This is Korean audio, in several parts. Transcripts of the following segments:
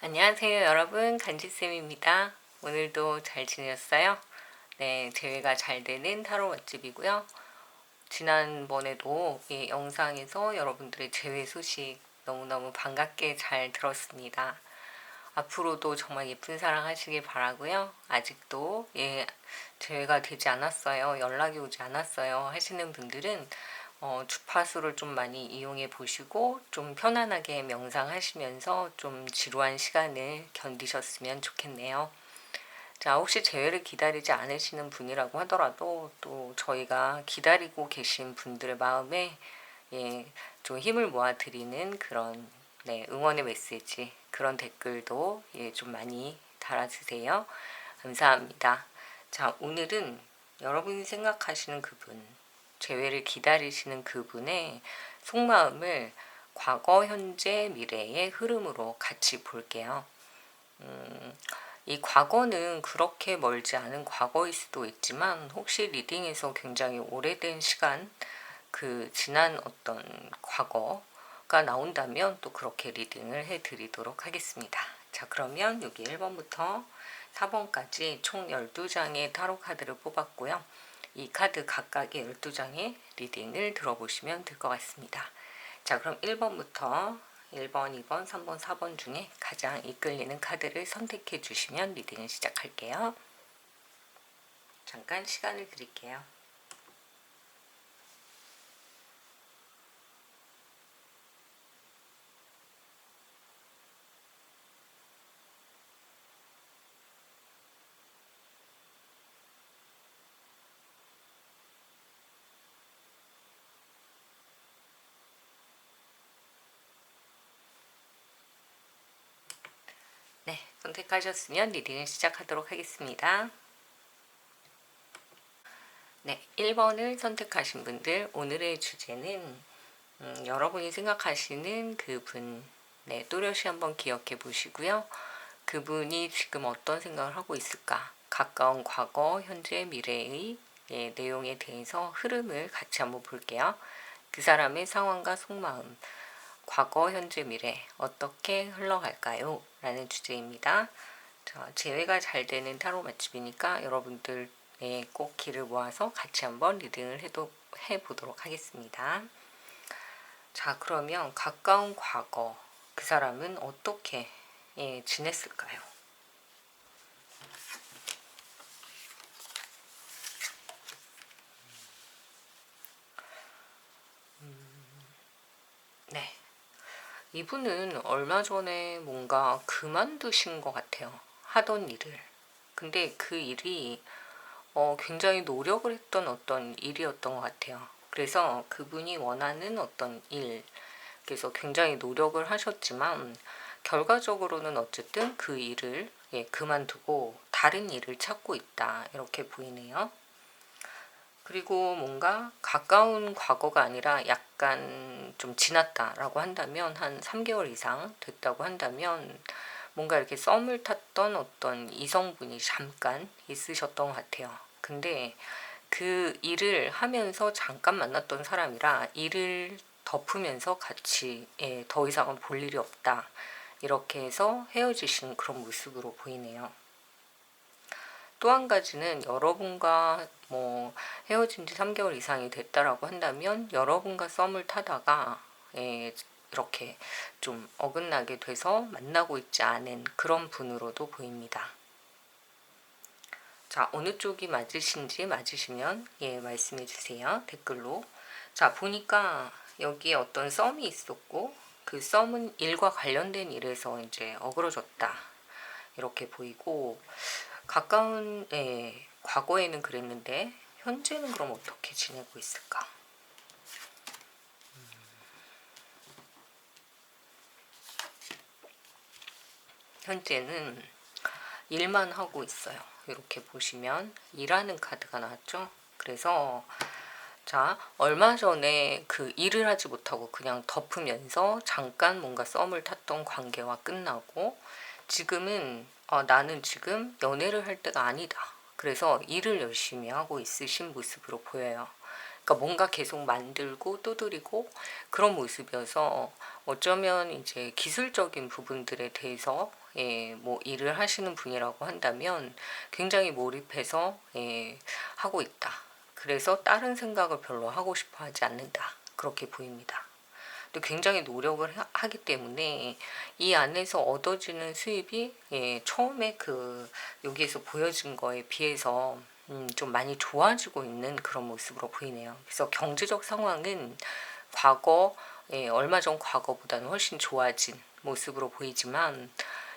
안녕하세요 여러분, 간지쌤입니다. 오늘도 잘 지내셨어요? 네, 재회가 잘 되는 타로 맛집이고요. 지난번에도 이 영상에서 여러분들의 재회 소식 너무너무 반갑게 잘 들었습니다. 앞으로도 정말 예쁜 사랑 하시길 바라고요. 아직도 재회가 되지 않았어요, 연락이 오지 않았어요 하시는 분들은 주파수를 좀 많이 이용해 보시고 좀 편안하게 명상하시면서 좀 지루한 시간을 견디셨으면 좋겠네요. 자, 혹시 재회를 기다리지 않으시는 분이라고 하더라도 또 저희가 기다리고 계신 분들의 마음에 좀 힘을 모아 드리는 그런 응원의 메시지, 그런 댓글도 좀 많이 달아주세요. 감사합니다. 자, 오늘은 여러분이 생각하시는 그분, 재회를 기다리시는 그분의 속마음을 과거, 현재, 미래의 흐름으로 같이 볼게요. 이 과거는 그렇게 멀지 않은 과거일 수도 있지만 혹시 리딩에서 굉장히 오래된 시간, 그 지난 어떤 과거가 나온다면 또 그렇게 리딩을 해드리도록 하겠습니다. 자, 그러면 여기 1번부터 4번까지 총 12장의 타로 카드를 뽑았고요. 이 카드 각각의 12장의 리딩을 들어보시면 될 것 같습니다. 자, 그럼 1번부터 1번, 2번, 3번, 4번 중에 가장 이끌리는 카드를 선택해 주시면 리딩을 시작할게요. 잠깐 시간을 드릴게요. 네, 선택하셨으면 리딩을 시작하도록 하겠습니다. 네, 1번을 선택하신 분들, 오늘의 주제는 여러분이 생각하시는 그분, 또렷이 한번 기억해 보시고요. 그분이 지금 어떤 생각을 하고 있을까? 가까운 과거, 현재, 미래의 내용에 대해서 흐름을 같이 한번 볼게요. 그 사람의 상황과 속마음, 과거, 현재, 미래 어떻게 흘러갈까요? 라는 주제입니다. 자, 재회가 잘 되는 타로 맛집이니까 여러분들 꼭 기를 모아서 같이 한번 리딩을 해보도록 하겠습니다. 자, 그러면 가까운 과거, 그 사람은 어떻게 지냈을까요? 네, 이분은 얼마 전에 뭔가 그만두신 것 같아요. 하던 일을. 근데 그 일이 굉장히 노력을 했던 어떤 일이었던 것 같아요. 그래서 그분이 원하는 어떤 일, 그래서 굉장히 노력을 하셨지만 결과적으로는 어쨌든 그 일을 그만두고 다른 일을 찾고 있다, 이렇게 보이네요. 그리고 뭔가 가까운 과거가 아니라 약간 좀 지났다라고 한다면, 한 3개월 이상 됐다고 한다면 뭔가 이렇게 썸을 탔던 어떤 이성분이 잠깐 있으셨던 것 같아요. 근데 그 일을 하면서 잠깐 만났던 사람이라 일을 덮으면서 같이 더 이상은 볼 일이 없다, 이렇게 해서 헤어지신 그런 모습으로 보이네요. 또 한 가지는 여러분과 헤어진 지 3개월 이상이 됐다라고 한다면 여러분과 썸을 타다가 이렇게 좀 어긋나게 돼서 만나고 있지 않은 그런 분으로도 보입니다. 자, 어느 쪽이 맞으신지, 맞으시면 말씀해 주세요, 댓글로. 자, 보니까 여기에 어떤 썸이 있었고 그 썸은 일과 관련된 일에서 이제 어그러졌다, 이렇게 보이고, 가까운 과거에는 그랬는데 현재는 그럼 어떻게 지내고 있을까? 현재는 일만 하고 있어요. 이렇게 보시면 일하는 카드가 나왔죠. 그래서 자, 얼마 전에 그 일을 하지 못하고 그냥 덮으면서 잠깐 뭔가 썸을 탔던 관계와 끝나고, 지금은 나는 지금 연애를 할 때가 아니다, 그래서 일을 열심히 하고 있으신 모습으로 보여요. 그러니까 뭔가 계속 만들고 두드리고 그런 모습이어서 어쩌면 이제 기술적인 부분들에 대해서 뭐 일을 하시는 분이라고 한다면 굉장히 몰입해서 하고 있다. 그래서 다른 생각을 별로 하고 싶어 하지 않는다. 그렇게 보입니다. 또 굉장히 노력을 하기 때문에 이 안에서 얻어지는 수입이 처음에 여기에서 보여진 거에 비해서 좀 많이 좋아지고 있는 그런 모습으로 보이네요. 그래서 경제적 상황은 과거 얼마 전 과거보다는 훨씬 좋아진 모습으로 보이지만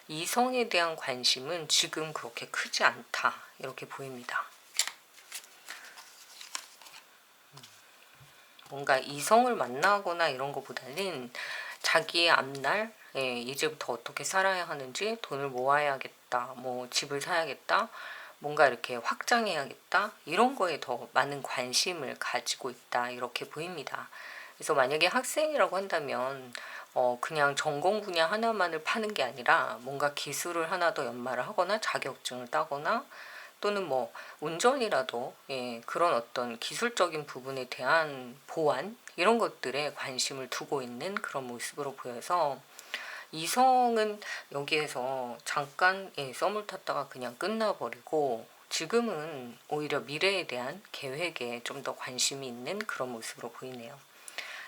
이성에 대한 관심은 지금 그렇게 크지 않다. 이렇게 보입니다. 뭔가 이성을 만나거나 이런 것보다는 자기의 앞날, 이제부터 어떻게 살아야 하는지, 돈을 모아야겠다, 뭐 집을 사야겠다, 뭔가 이렇게 확장해야겠다, 이런 거에 더 많은 관심을 가지고 있다. 이렇게 보입니다. 그래서 만약에 학생이라고 한다면 그냥 전공 분야 하나만을 파는 게 아니라 뭔가 기술을 하나 더 연마를 하거나 자격증을 따거나 또는 뭐 운전이라도 그런 어떤 기술적인 부분에 대한 보완 이런 것들에 관심을 두고 있는 그런 모습으로 보여서 이성은 여기에서 잠깐 썸을 탔다가 그냥 끝나버리고 지금은 오히려 미래에 대한 계획에 좀 더 관심이 있는 그런 모습으로 보이네요.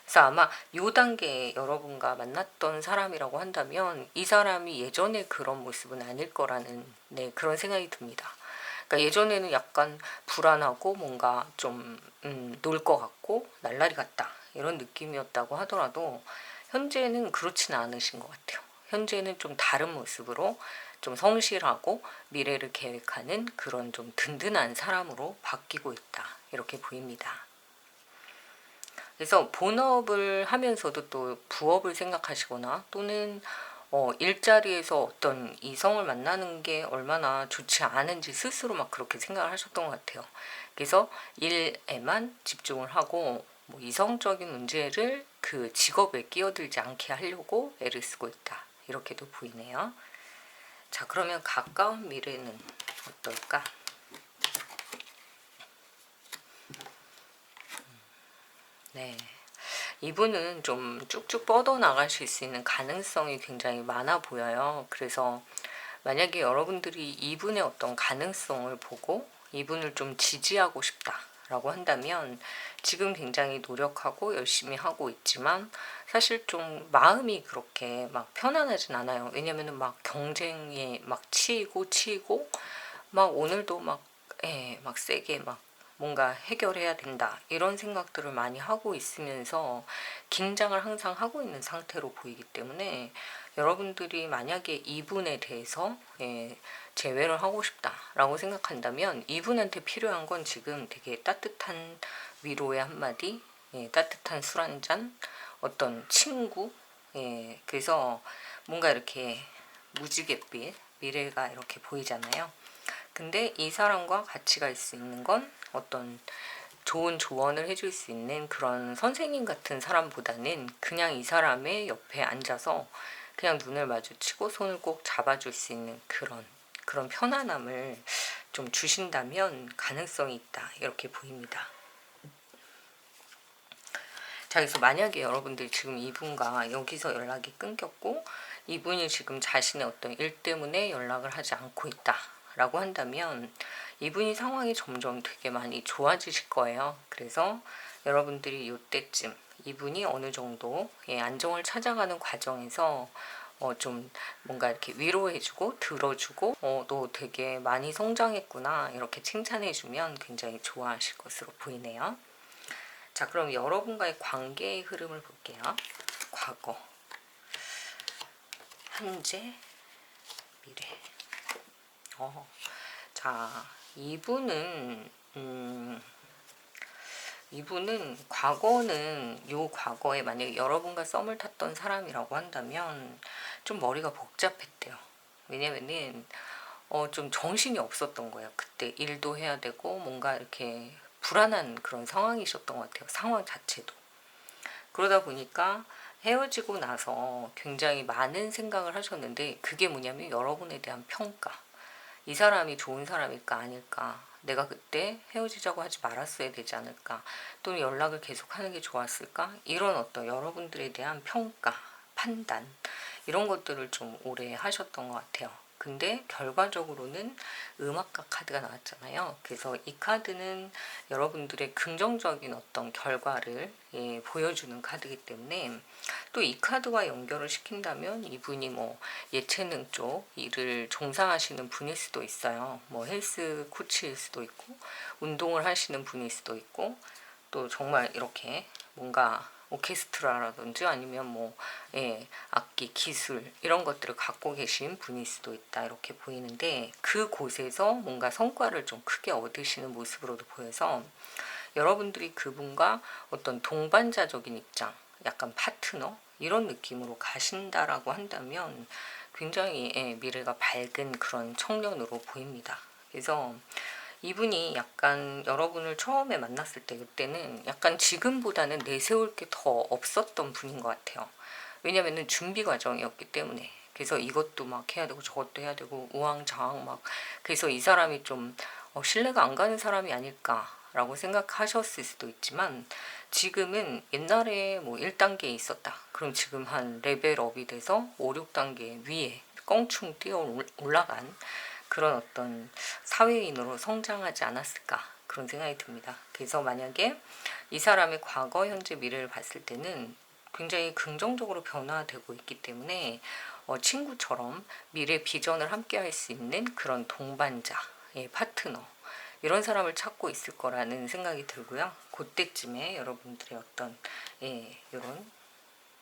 그래서 아마 요 단계에 여러분과 만났던 사람이라고 한다면 이 사람이 예전에 그런 모습은 아닐 거라는 그런 생각이 듭니다. 그러니까 예전에는 약간 불안하고 뭔가 좀 놀 것 같고 날라리 같다 이런 느낌이었다고 하더라도 현재는 그렇지는 않으신 것 같아요. 현재는 좀 다른 모습으로 좀 성실하고 미래를 계획하는 그런 좀 든든한 사람으로 바뀌고 있다 이렇게 보입니다. 그래서 본업을 하면서도 또 부업을 생각하시거나 또는 일자리에서 어떤 이성을 만나는 게 얼마나 좋지 않은지 스스로 막 그렇게 생각을 하셨던 것 같아요. 그래서 일에만 집중을 하고 뭐 이성적인 문제를 그 직업에 끼어들지 않게 하려고 애를 쓰고 있다. 이렇게도 보이네요. 자, 그러면 가까운 미래는 어떨까? 네. 이분은 좀 쭉쭉 뻗어나가실 수 있는 가능성이 굉장히 많아 보여요. 그래서 만약에 여러분들이 이분의 어떤 가능성을 보고 이분을 좀 지지하고 싶다라고 한다면 지금 굉장히 노력하고 열심히 하고 있지만 사실 좀 마음이 그렇게 막 편안하진 않아요. 왜냐면은 막 경쟁에 막 치이고 막 오늘도 막 세게 막 뭔가 해결해야 된다 이런 생각들을 많이 하고 있으면서 긴장을 항상 하고 있는 상태로 보이기 때문에 여러분들이 만약에 이분에 대해서 제외를 하고 싶다라고 생각한다면 이분한테 필요한 건 지금 되게 따뜻한 위로의 한마디, 따뜻한 술 한잔, 어떤 친구, 그래서 뭔가 이렇게 무지갯빛 미래가 이렇게 보이잖아요. 근데 이 사람과 같이 갈 수 있는 건 어떤 좋은 조언을 해줄 수 있는 그런 선생님 같은 사람보다는 그냥 이 사람의 옆에 앉아서 그냥 눈을 마주치고 손을 꼭 잡아줄 수 있는 그런 편안함을 좀 주신다면 가능성이 있다 이렇게 보입니다. 자, 그래서 만약에 여러분들이 지금 이분과 여기서 연락이 끊겼고 이분이 지금 자신의 어떤 일 때문에 연락을 하지 않고 있다 라고 한다면 이분이 상황이 점점 되게 많이 좋아지실 거예요. 그래서 여러분들이 이때쯤 이분이 어느 정도 안정을 찾아가는 과정에서 좀 뭔가 이렇게 위로해주고 들어주고 너 되게 많이 성장했구나 이렇게 칭찬해주면 굉장히 좋아하실 것으로 보이네요. 자, 그럼 여러분과의 관계의 흐름을 볼게요. 과거, 현재, 미래. 자, 이분은 과거에 만약에 여러분과 썸을 탔던 사람이라고 한다면 좀 머리가 복잡했대요. 왜냐면은 좀 정신이 없었던 거예요. 그때 일도 해야 되고 뭔가 이렇게 불안한 그런 상황이셨던 것 같아요. 상황 자체도. 그러다 보니까 헤어지고 나서 굉장히 많은 생각을 하셨는데 그게 뭐냐면 여러분에 대한 평가. 이 사람이 좋은 사람일까 아닐까, 내가 그때 헤어지자고 하지 말았어야 되지 않을까, 또는 연락을 계속하는 게 좋았을까, 이런 어떤 여러분들에 대한 평가 판단 이런 것들을 좀 오래 하셨던 것 같아요. 근데 결과적으로는 음악가 카드가 나왔잖아요. 그래서 이 카드는 여러분들의 긍정적인 어떤 결과를 보여주는 카드이기 때문에 또 이 카드와 연결을 시킨다면 이분이 뭐 예체능 쪽 일을 종사하시는 분일 수도 있어요. 뭐 헬스 코치일 수도 있고 운동을 하시는 분일 수도 있고 또 정말 이렇게 뭔가 오케스트라라든지 아니면 뭐 악기 기술 이런 것들을 갖고 계신 분일 수도 있다 이렇게 보이는데 그곳에서 뭔가 성과를 좀 크게 얻으시는 모습으로도 보여서 여러분들이 그분과 어떤 동반자적인 입장 약간 파트너 이런 느낌으로 가신다라고 한다면 굉장히 미래가 밝은 그런 청년으로 보입니다. 그래서 이분이 약간 여러분을 처음에 만났을 때 그때는 약간 지금보다는 내세울 게 더 없었던 분인 것 같아요. 왜냐면은 준비 과정이었기 때문에. 그래서 이것도 막 해야 되고 저것도 해야 되고 우왕좌왕 막 그래서 이 사람이 좀 신뢰가 안 가는 사람이 아닐까라고 생각하셨을 수도 있지만 지금은 옛날에 뭐 1단계에 있었다. 그럼 지금 한 레벨업이 돼서 5, 6단계 위에 껑충 뛰어 올라간 그런 어떤 사회인으로 성장하지 않았을까 그런 생각이 듭니다. 그래서 만약에 이 사람의 과거, 현재, 미래를 봤을 때는 굉장히 긍정적으로 변화되고 있기 때문에 친구처럼 미래 비전을 함께 할 수 있는 그런 동반자, 파트너 이런 사람을 찾고 있을 거라는 생각이 들고요. 그때쯤에 여러분들의 어떤 이런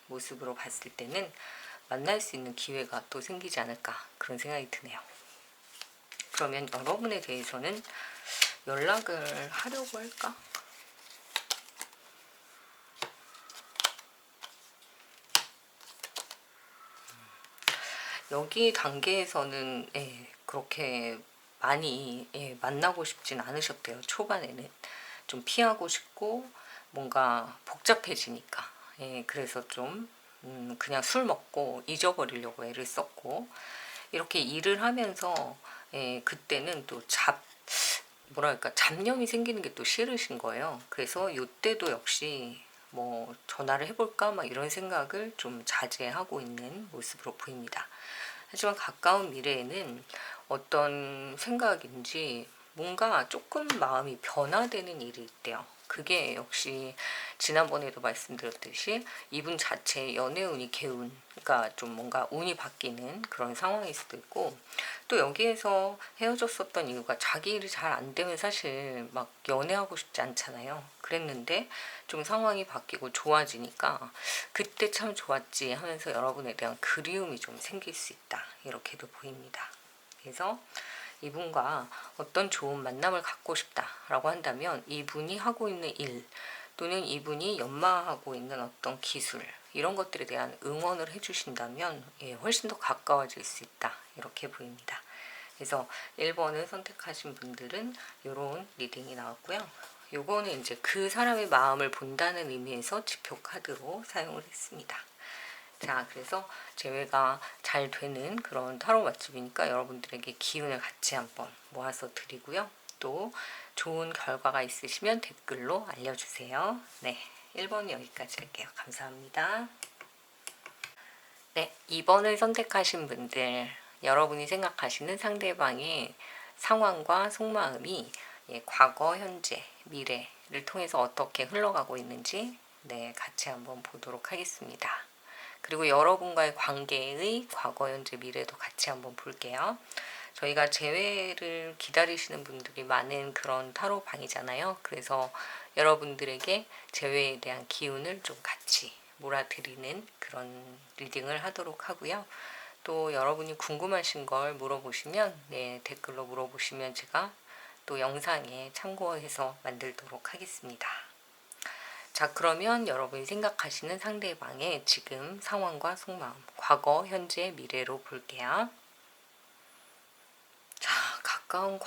모습으로 봤을 때는 만날 수 있는 기회가 또 생기지 않을까 그런 생각이 드네요. 그러면 여러분에 대해서는 연락을 하려고 할까? 여기 단계에서는 그렇게 많이 만나고 싶진 않으셨대요. 초반에는 좀 피하고 싶고 뭔가 복잡해지니까 그래서 좀 그냥 술 먹고 잊어버리려고 애를 썼고 이렇게 일을 하면서 그때는 또 뭐랄까 잡념이 생기는 게 또 싫으신 거예요. 그래서 이때도 역시 뭐 전화를 해볼까 막 이런 생각을 좀 자제하고 있는 모습으로 보입니다. 하지만 가까운 미래에는 어떤 생각인지 뭔가 조금 마음이 변화되는 일이 있대요. 그게 역시 지난번에도 말씀드렸듯이 이분 자체의 연애운이 개운, 그러니까 좀 뭔가 운이 바뀌는 그런 상황일 수도 있고 또 여기에서 헤어졌었던 이유가 자기 일이 잘 안 되면 사실 막 연애하고 싶지 않잖아요. 그랬는데 좀 상황이 바뀌고 좋아지니까 그때 참 좋았지 하면서 여러분에 대한 그리움이 좀 생길 수 있다 이렇게도 보입니다. 그래서 이분과 어떤 좋은 만남을 갖고 싶다라고 한다면 이분이 하고 있는 일 또는 이분이 연마하고 있는 어떤 기술 이런 것들에 대한 응원을 해주신다면 훨씬 더 가까워질 수 있다 이렇게 보입니다. 그래서 1번을 선택하신 분들은 이런 리딩이 나왔고요. 요거는 이제 그 사람의 마음을 본다는 의미에서 지표 카드로 사용을 했습니다. 자, 그래서 재회가 잘 되는 그런 타로 맛집이니까 여러분들에게 기운을 같이 한번 모아서 드리고요. 또 좋은 결과가 있으시면 댓글로 알려주세요. 네, 1번은 여기까지 할게요. 감사합니다. 네, 2번을 선택하신 분들 여러분이 생각하시는 상대방의 상황과 속마음이 과거, 현재, 미래를 통해서 어떻게 흘러가고 있는지 같이 한번 보도록 하겠습니다. 그리고 여러분과의 관계의 과거, 현재, 미래도 같이 한번 볼게요. 저희가 재회를 기다리시는 분들이 많은 그런 타로 방이잖아요. 그래서 여러분들에게 재회에 대한 기운을 좀 같이 몰아드리는 그런 리딩을 하도록 하고요. 또 여러분이 궁금하신 걸 물어보시면 댓글로 물어보시면 제가 또 영상에 참고해서 만들도록 하겠습니다. 자, 그러면 여러분이 생각하시는 상대방의 지금 상황과 속마음, 과거, 현재, 미래로 볼게요. 자, 가까운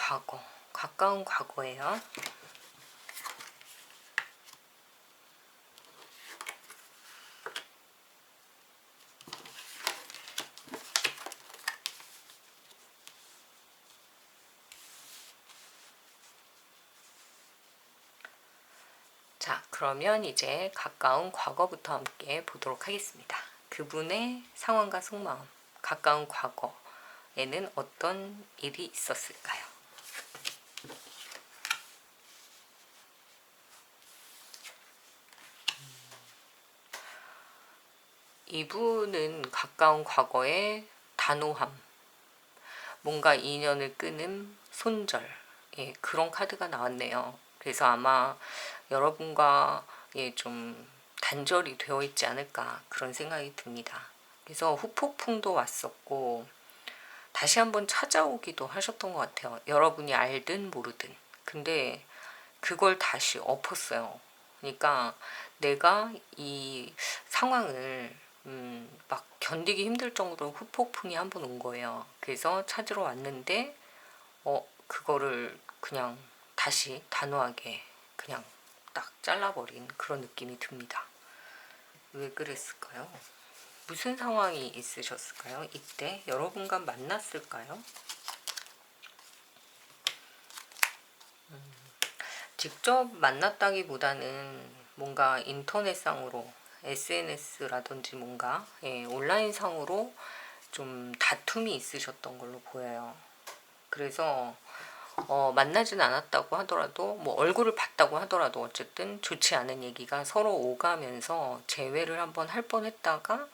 과거예요. 자, 그러면 이제 가까운 과거부터 함께 보도록 하겠습니다. 그분의 상황과 속마음, 가까운 과거에는 어떤 일이 있었을까요? 이분은 가까운 과거의 단호함, 뭔가 인연을 끄는 손절, 예, 그런 카드가 나왔네요. 그래서 아마 여러분과 좀 단절이 되어 있지 않을까 그런 생각이 듭니다. 그래서 후폭풍도 왔었고 다시 한번 찾아오기도 하셨던 것 같아요. 여러분이 알든 모르든. 근데 그걸 다시 엎었어요. 그러니까 내가 이 상황을 막 견디기 힘들 정도로 후폭풍이 한 번 온 거예요. 그래서 찾으러 왔는데 그거를 그냥 다시 단호하게 그냥 딱 잘라버린 그런 느낌이 듭니다. 왜 그랬을까요? 무슨 상황이 있으셨을까요? 이때 여러분과 만났을까요? 직접 만났다기보다는 뭔가 인터넷상으로 SNS라든지 뭔가 온라인상으로 좀 다툼이 있으셨던 걸로 보여요. 그래서 만나진 않았다고 하더라도 뭐 얼굴을 봤다고 하더라도 어쨌든 좋지 않은 얘기가 서로 오가면서 재회를 한번 할 뻔했다가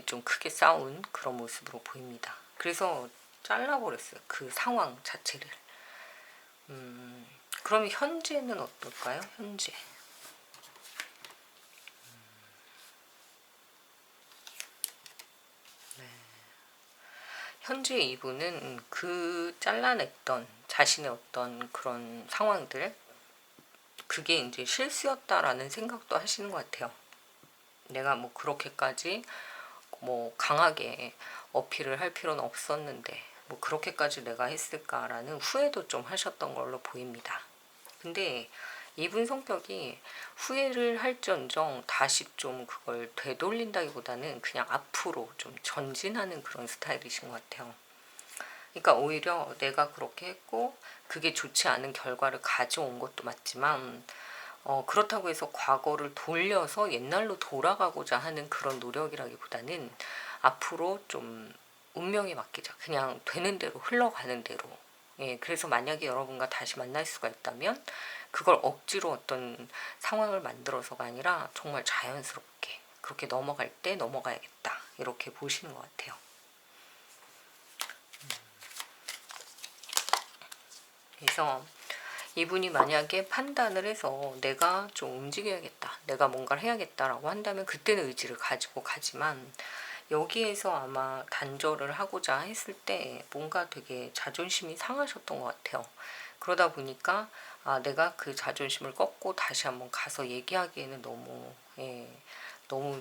좀 크게 싸운 그런 모습으로 보입니다. 그래서 잘라버렸어요. 그 상황 자체를. 그럼 현재는 어떨까요? 현재. 현재 이분은 그 잘라냈던 자신의 어떤 그런 상황들, 그게 이제 실수였다라는 생각도 하시는 것 같아요. 내가 뭐 그렇게까지 뭐 강하게 어필을 할 필요는 없었는데 뭐 그렇게까지 내가 했을까라는 후회도 좀 하셨던 걸로 보입니다. 근데 이분 성격이 후회를 할지언정 다시 좀 그걸 되돌린다기보다는 그냥 앞으로 좀 전진하는 그런 스타일이신 것 같아요. 그러니까 오히려 내가 그렇게 했고 그게 좋지 않은 결과를 가져온 것도 맞지만 그렇다고 해서 과거를 돌려서 옛날로 돌아가고자 하는 그런 노력이라기보다는 앞으로 좀 운명에 맡기자. 그냥 되는 대로 흘러가는 대로. 예, 그래서 만약에 여러분과 다시 만날 수가 있다면 그걸 억지로 어떤 상황을 만들어서가 아니라 정말 자연스럽게 그렇게 넘어갈 때 넘어가야겠다. 이렇게 보시는 것 같아요. 그래서 이분이 만약에 판단을 해서 내가 좀 움직여야겠다, 내가 뭔가를 해야겠다라고 한다면 그때는 의지를 가지고 가지만 여기에서 아마 단절을 하고자 했을 때 뭔가 되게 자존심이 상하셨던 것 같아요. 그러다 보니까 내가 그 자존심을 꺾고 다시 한번 가서 얘기하기에는 너무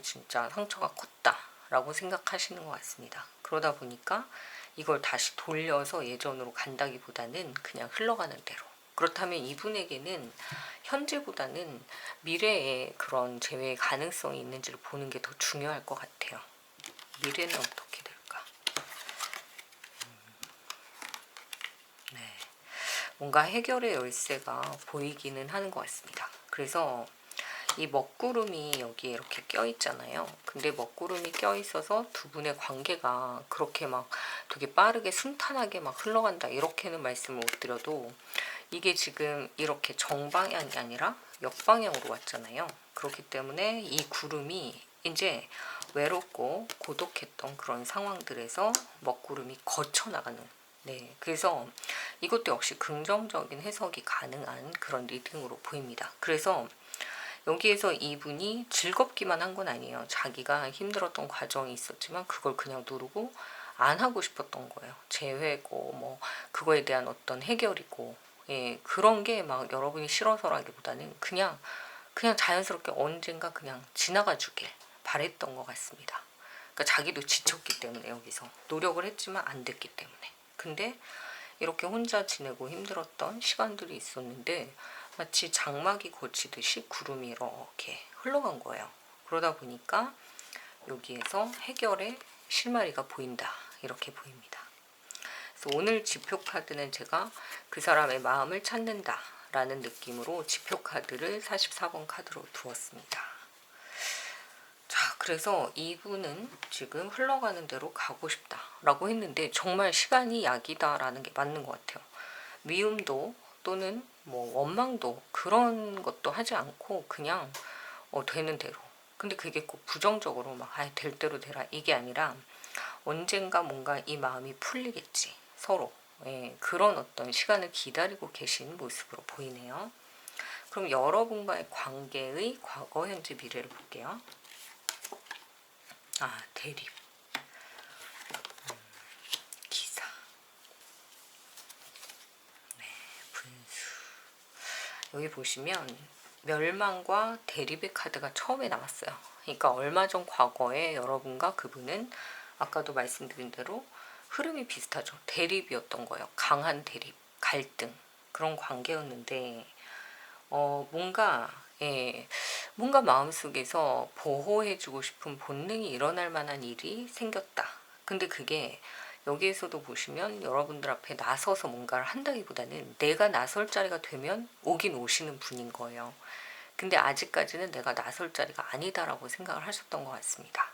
진짜 상처가 컸다라고 생각하시는 것 같습니다. 그러다 보니까 이걸 다시 돌려서 예전으로 간다기보다는 그냥 흘러가는 대로. 그렇다면 이분에게는 현재보다는 미래에 그런 재회의 가능성이 있는지를 보는 게 더 중요할 것 같아요. 미래는 어떻게 될까? 네, 뭔가 해결의 열쇠가 보이기는 하는 것 같습니다. 그래서 이 먹구름이 여기에 이렇게 껴있잖아요. 근데 먹구름이 껴있어서 두 분의 관계가 그렇게 막 되게 빠르게 순탄하게 막 흘러간다 이렇게는 말씀을 못 드려도 이게 지금 이렇게 정방향이 아니라 역방향으로 왔잖아요. 그렇기 때문에 이 구름이 이제 외롭고 고독했던 그런 상황들에서 먹구름이 거쳐나가는, 네, 그래서 이것도 역시 긍정적인 해석이 가능한 그런 리딩으로 보입니다. 그래서 여기에서 이분이 즐겁기만 한 건 아니에요. 자기가 힘들었던 과정이 있었지만 그걸 그냥 누르고 안 하고 싶었던 거예요. 재회고 뭐 그거에 대한 어떤 해결이고, 예, 그런 게 막 여러분이 싫어서라기보다는 그냥 자연스럽게 언젠가 그냥 지나가 주길 바랬던 것 같습니다. 그러니까 자기도 지쳤기 때문에 여기서 노력을 했지만 안 됐기 때문에. 근데 이렇게 혼자 지내고 힘들었던 시간들이 있었는데 마치 장막이 거치듯이 구름이 이렇게 흘러간 거예요. 그러다 보니까 여기에서 해결의 실마리가 보인다. 이렇게 보입니다. 그래서 오늘 지표 카드는 제가 그 사람의 마음을 찾는다 라는 느낌으로 지표 카드를 44번 카드로 두었습니다. 자, 그래서 이분은 지금 흘러가는 대로 가고 싶다라고 했는데 정말 시간이 약이다라는 게 맞는 것 같아요. 미움도 또는 뭐 원망도 그런 것도 하지 않고 그냥 되는 대로. 근데 그게 꼭 부정적으로 막 될 대로 되라 이게 아니라 언젠가 뭔가 이 마음이 풀리겠지 서로. 예, 그런 어떤 시간을 기다리고 계신 모습으로 보이네요. 그럼 여러분과의 관계의 과거, 현재, 미래를 볼게요. 대립, 기사, 네, 분수. 여기 보시면 멸망과 대립의 카드가 처음에 나왔어요. 그러니까 얼마 전 과거에 여러분과 그분은 아까도 말씀드린 대로 흐름이 비슷하죠. 대립이었던 거예요. 강한 대립, 갈등, 그런 관계였는데 뭔가 뭔가 마음속에서 보호해주고 싶은 본능이 일어날 만한 일이 생겼다. 근데 그게 여기에서도 보시면 여러분들 앞에 나서서 뭔가를 한다기보다는 내가 나설 자리가 되면 오긴 오시는 분인 거예요. 근데 아직까지는 내가 나설 자리가 아니다라고 생각을 하셨던 것 같습니다.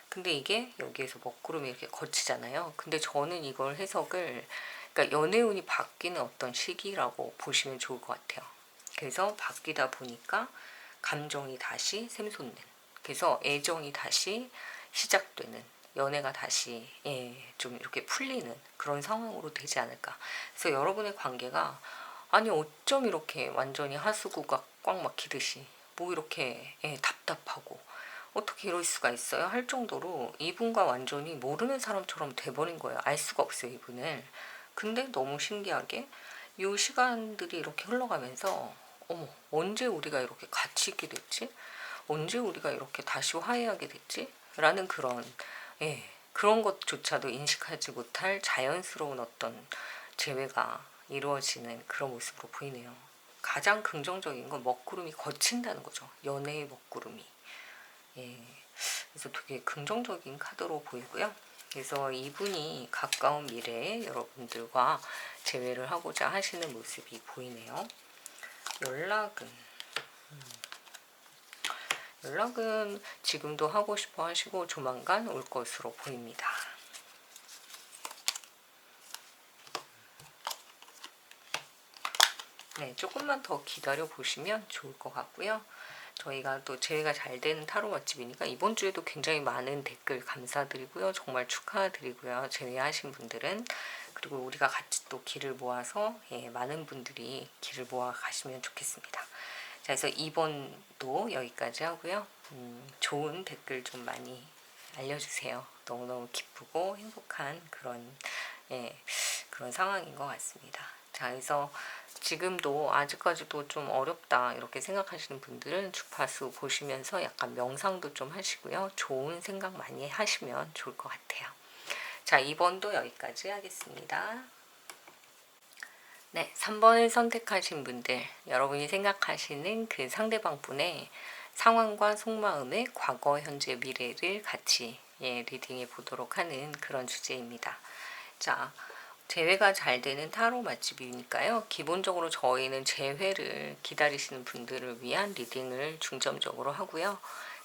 근데 이게 여기에서 먹구름이 이렇게 거치잖아요. 근데 저는 이걸 해석을, 그러니까 연애운이 바뀌는 어떤 시기라고 보시면 좋을 것 같아요. 그래서 바뀌다 보니까 감정이 다시 샘솟는, 그래서 애정이 다시 시작되는, 연애가 다시 좀 이렇게 풀리는 그런 상황으로 되지 않을까. 그래서 여러분의 관계가 아니 어쩜 이렇게 완전히 하수구가 꽉 막히듯이 뭐 이렇게 답답하고 어떻게 이럴 수가 있어요? 할 정도로 이분과 완전히 모르는 사람처럼 돼버린 거예요. 알 수가 없어요, 이분을. 근데 너무 신기하게 이 시간들이 이렇게 흘러가면서 어머, 언제 우리가 이렇게 같이 있게 됐지? 언제 우리가 이렇게 다시 화해하게 됐지? 라는 그런 그런 것조차도 인식하지 못할 자연스러운 어떤 재회가 이루어지는 그런 모습으로 보이네요. 가장 긍정적인 건 먹구름이 거친다는 거죠. 연애의 먹구름이. 그래서 되게 긍정적인 카드로 보이고요. 그래서 이분이 가까운 미래에 여러분들과 재회를 하고자 하시는 모습이 보이네요. 연락은 지금도 하고 싶어 하시고 조만간 올 것으로 보입니다. 네, 조금만 더 기다려 보시면 좋을 것 같고요. 저희가 또 재회가 잘 되는 타로 맛집이니까 이번 주에도 굉장히 많은 댓글 감사드리고요. 정말 축하드리고요. 재회하신 분들은. 그리고 우리가 같이 또 길을 모아서 많은 분들이 길을 모아 가시면 좋겠습니다. 자, 그래서 2번도 여기까지 하고요. 좋은 댓글 좀 많이 알려주세요. 너무너무 기쁘고 행복한 그런 상황인 것 같습니다. 자, 그래서 지금도 아직까지도 좀 어렵다 이렇게 생각하시는 분들은 주파수 보시면서 약간 명상도 좀 하시고요. 좋은 생각 많이 하시면 좋을 것 같아요. 자, 2번도 여기까지 하겠습니다. 네, 3번을 선택하신 분들, 여러분이 생각하시는 그 상대방 분의 상황과 속마음의 과거, 현재, 미래를 같이 리딩해 보도록 하는 그런 주제입니다. 자, 재회가 잘 되는 타로 맛집이니까요. 기본적으로 저희는 재회를 기다리시는 분들을 위한 리딩을 중점적으로 하고요.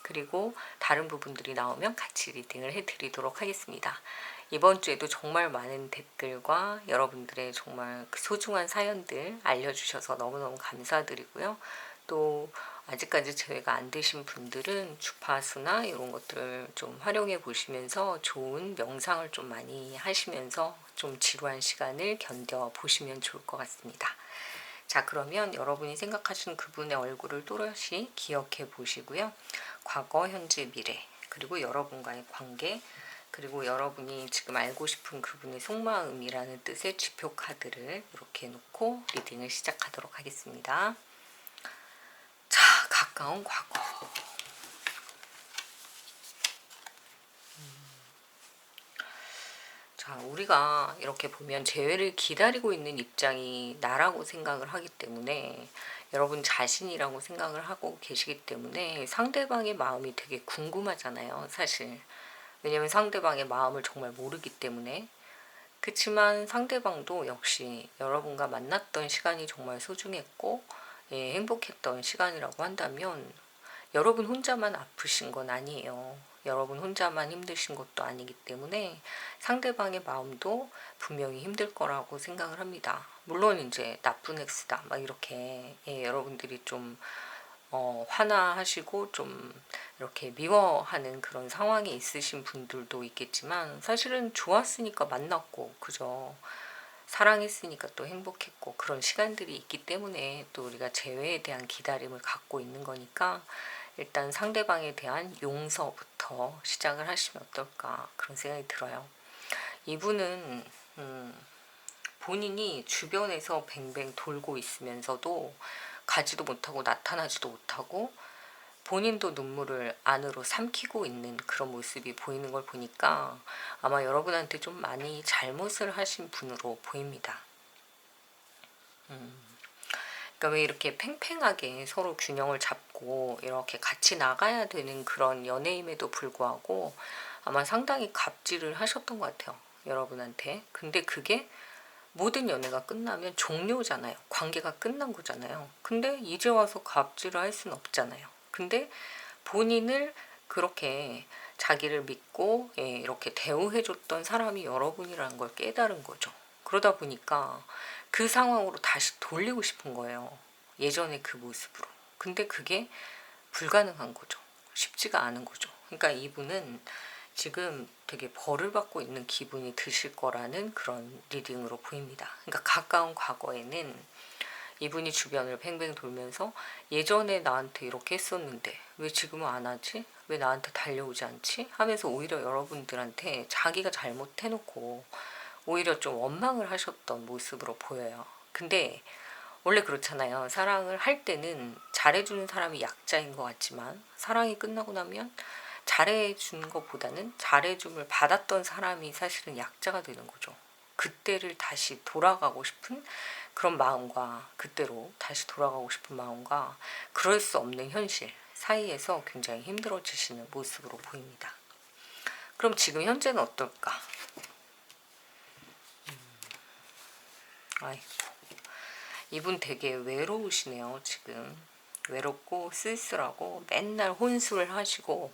그리고 다른 부분들이 나오면 같이 리딩을 해드리도록 하겠습니다. 이번 주에도 정말 많은 댓글과 여러분들의 정말 소중한 사연들 알려주셔서 너무너무 감사드리고요. 또 아직까지 재회가 안 되신 분들은 주파수나 이런 것들을 좀 활용해 보시면서 좋은 명상을 좀 많이 하시면서 좀 지루한 시간을 견뎌 보시면 좋을 것 같습니다. 자, 그러면 여러분이 생각하시는 그분의 얼굴을 또렷이 기억해 보시고요. 과거, 현재, 미래, 그리고 여러분과의 관계, 그리고 여러분이 지금 알고 싶은 그분의 속마음이라는 뜻의 지표 카드를 이렇게 놓고 리딩을 시작하도록 하겠습니다. 자, 가까운 과거. 자, 우리가 이렇게 보면 재회를 기다리고 있는 입장이 나라고 생각을 하기 때문에 여러분 자신이라고 생각을 하고 계시기 때문에 상대방의 마음이 되게 궁금하잖아요, 사실. 왜냐면 상대방의 마음을 정말 모르기 때문에. 그렇지만 상대방도 역시 여러분과 만났던 시간이 정말 소중했고 행복했던 시간이라고 한다면 여러분 혼자만 아프신 건 아니에요. 여러분 혼자만 힘드신 것도 아니기 때문에 상대방의 마음도 분명히 힘들 거라고 생각을 합니다. 물론 이제 나쁜 X다 막 이렇게 여러분들이 좀 화나하시고 좀 이렇게 미워하는 그런 상황에 있으신 분들도 있겠지만, 사실은 좋았으니까 만났고, 그죠? 사랑했으니까 또 행복했고, 그런 시간들이 있기 때문에 또 우리가 재회에 대한 기다림을 갖고 있는 거니까, 일단 상대방에 대한 용서부터 시작을 하시면 어떨까, 그런 생각이 들어요. 이분은 본인이 주변에서 뱅뱅 돌고 있으면서도 가지도 못하고 나타나지도 못하고 본인도 눈물을 안으로 삼키고 있는 그런 모습이 보이는 걸 보니까 아마 여러분한테 좀 많이 잘못을 하신 분으로 보입니다. 그러니까 왜 이렇게 팽팽하게 서로 균형을 잡고 이렇게 같이 나가야 되는 그런 연애임에도 불구하고 아마 상당히 갑질을 하셨던 것 같아요, 여러분한테. 근데 그게 모든 연애가 끝나면 종료잖아요. 관계가 끝난 거잖아요. 근데 이제 와서 갑질을 할 수는 없잖아요. 근데 본인을 그렇게 자기를 믿고 이렇게 대우해줬던 사람이 여러분이라는 걸 깨달은 거죠. 그러다 보니까 그 상황으로 다시 돌리고 싶은 거예요. 예전의 그 모습으로. 근데 그게 불가능한 거죠. 쉽지가 않은 거죠. 그러니까 이분은 지금 되게 벌을 받고 있는 기분이 드실 거라는 그런 리딩으로 보입니다. 그러니까 가까운 과거에는 이분이 주변을 팽팽 돌면서 예전에 나한테 이렇게 했었는데 왜 지금은 안 하지? 왜 나한테 달려오지 않지? 하면서 오히려 여러분들한테 자기가 잘못해놓고 오히려 좀 원망을 하셨던 모습으로 보여요. 근데 원래 그렇잖아요. 사랑을 할 때는 잘해주는 사람이 약자인 것 같지만 사랑이 끝나고 나면 잘해준 것보다는 잘해줌을 받았던 사람이 사실은 약자가 되는 거죠. 그때를 다시 돌아가고 싶은 그런 마음과 그때로 다시 돌아가고 싶은 마음과 그럴 수 없는 현실 사이에서 굉장히 힘들어지시는 모습으로 보입니다. 그럼 지금 현재는 어떨까? 아이고, 이분 되게 외로우시네요. 지금 외롭고 쓸쓸하고 맨날 혼술을 하시고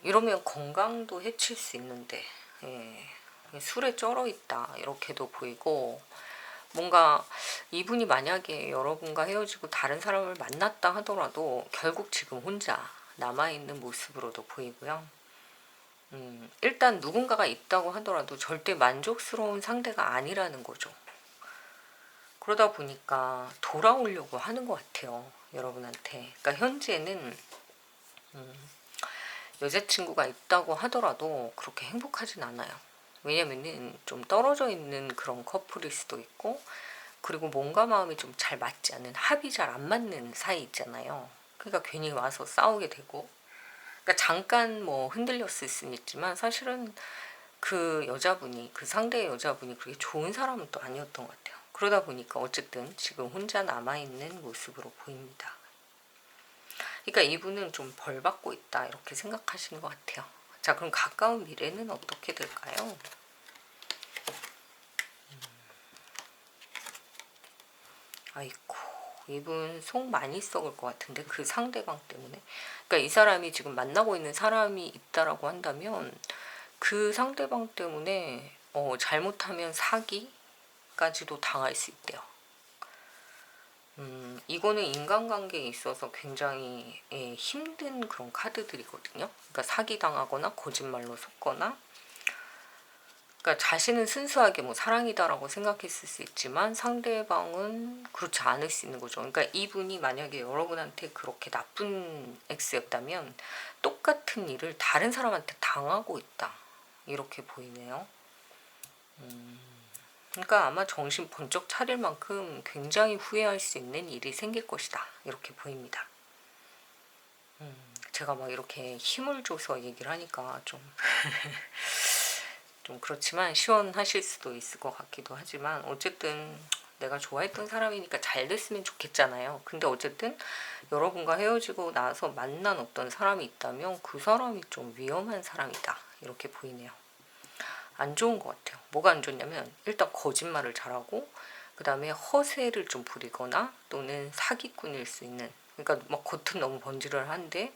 이러면 건강도 해칠 수 있는데 술에 쩔어 있다 이렇게도 보이고, 뭔가 이분이 만약에 여러분과 헤어지고 다른 사람을 만났다 하더라도 결국 지금 혼자 남아있는 모습으로도 보이고요. 일단 누군가가 있다고 하더라도 절대 만족스러운 상대가 아니라는 거죠. 그러다 보니까 돌아오려고 하는 것 같아요, 여러분한테. 그러니까 현재는 여자친구가 있다고 하더라도 그렇게 행복하진 않아요. 왜냐면은 좀 떨어져 있는 그런 커플일 수도 있고, 그리고 몸과 마음이 좀 잘 맞지 않는, 합이 잘 안 맞는 사이 있잖아요. 그러니까 괜히 와서 싸우게 되고, 그러니까 잠깐 뭐 흔들렸을 수는 있지만 사실은 그 여자분이, 그 상대의 여자분이 그렇게 좋은 사람은 또 아니었던 것 같아요. 그러다 보니까 어쨌든 지금 혼자 남아있는 모습으로 보입니다. 그러니까 이분은 좀 벌 받고 있다 이렇게 생각하시는 것 같아요. 자, 그럼 가까운 미래는 어떻게 될까요? 아이고, 이분 속 많이 썩을 것 같은데, 그 상대방 때문에. 그러니까 이 사람이 지금 만나고 있는 사람이 있다라고 한다면 그 상대방 때문에 잘못하면 사기까지도 당할 수 있대요. 이거는 인간관계에 있어서 굉장히 힘든 그런 카드들이거든요. 그러니까 사기당하거나 거짓말로 속거나, 그러니까 자신은 순수하게 뭐 사랑이다라고 생각했을 수 있지만 상대방은 그렇지 않을 수 있는 거죠. 그러니까 이분이 만약에 여러분한테 그렇게 나쁜 X였다면 똑같은 일을 다른 사람한테 당하고 있다 이렇게 보이네요. 그러니까 아마 정신 번쩍 차릴 만큼 굉장히 후회할 수 있는 일이 생길 것이다 이렇게 보입니다. 제가 막 이렇게 힘을 줘서 얘기를 하니까 좀 좀 그렇지만 시원하실 수도 있을 것 같기도 하지만, 어쨌든 내가 좋아했던 사람이니까 잘 됐으면 좋겠잖아요. 근데 어쨌든 여러분과 헤어지고 나서 만난 어떤 사람이 있다면 그 사람이 좀 위험한 사람이다 이렇게 보이네요. 안 좋은 것 같아요. 뭐가 안 좋냐면 일단 거짓말을 잘하고, 그 다음에 허세를 좀 부리거나 또는 사기꾼일 수 있는 그러니까 막 겉은 너무 번지르한데